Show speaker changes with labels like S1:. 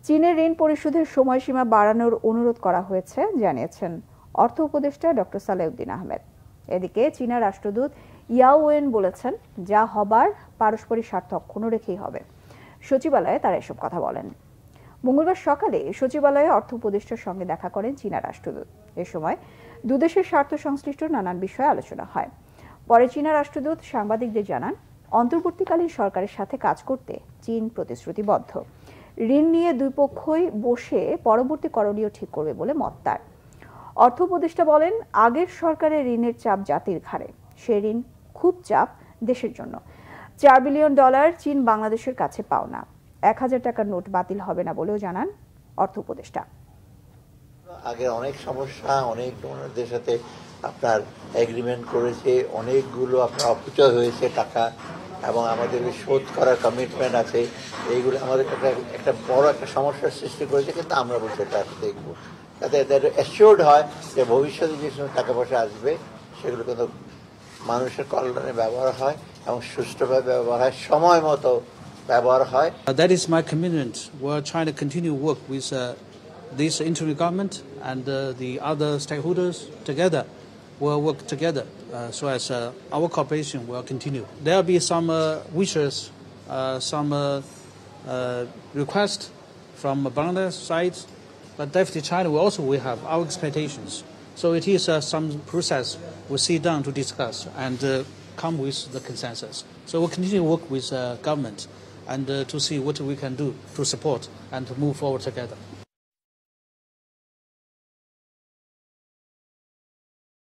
S1: চীনের ঋণ পরিশোধের সময়সীমা বাড়ানোর অনুরোধ করা হয়েছে জানিয়েছেন অর্থ উপদেষ্টা ডক্টর সালেউদ্দিন আহমেদ। এদিকে চীনা রাষ্ট্রদূত ইয়াও ওয়েন বলেছেন, যা হবার পারস্পরিক স্বার্থ অক্ষুণ্ণ রেখেই হবে। সচিবালয়ে তারা এসব কথা বলেন। মঙ্গলবার সকালে সচিবালয়ে অর্থ উপদেষ্টার সঙ্গে দেখা করেন চীনা রাষ্ট্রদূত। এ সময় দুদেশের স্বার্থ সংশ্লিষ্ট নানান বিষয়ে আলোচনা হয়। পরে চীনা রাষ্ট্রদূত সাংবাদিকদের জানান, অন্তর্বর্তীকালীন সরকারের সাথে কাজ করতে চীন প্রতিশ্রুতিবদ্ধ। ঋণ নিয়ে দুই পক্ষই বসে পরবর্তী করণীয় ঠিক করবে বলে মত তার। অর্থ উপদেষ্টা বলেন, আগের সরকারের ঋণের চাপ জাতির ঘাড়ে। সে ঋণ খুব চাপ দেশের জন্য। $4 বিলিয়ন চীন বাংলাদেশের কাছে পাওনা। 1000 টাকার নোট বাতিল হবে না বলেও জানান অর্থ উপদেষ্টা।
S2: আগে অনেক সমস্যা, অনেক ডোনারদের সাথে আপনার এগ্রিমেন্ট করেছে, অনেকগুলো আপনার অপচয় হয়েছে টাকা, এবং আমাদের শোধ করার কমিটমেন্ট আছে। এইগুলো আমাদের একটা বড় একটা সমস্যার সৃষ্টি করেছে, কিন্তু আমরা বলছি এটা দেখবো যাতে অ্যাসিওর্ড হয় যে ভবিষ্যতে যে সময় টাকা পয়সা আসবে সেগুলো কিন্তু মানুষের কল্যাণে ব্যবহার হয় এবং সুষ্ঠুভাবে ব্যবহার হয়, সময় মতো ব্যবহার হয়।
S3: That is my commitment. We're trying to continue work with this interim government and the other stakeholders together. We'll work together so as our cooperation will continue. There will be some wishes, some requests from Bangladesh side, but definitely China will have our expectations. So it is some process we'll sit down to discuss and come with the consensus. So we'll continue to work with government and to see what we can do to support and to move forward together.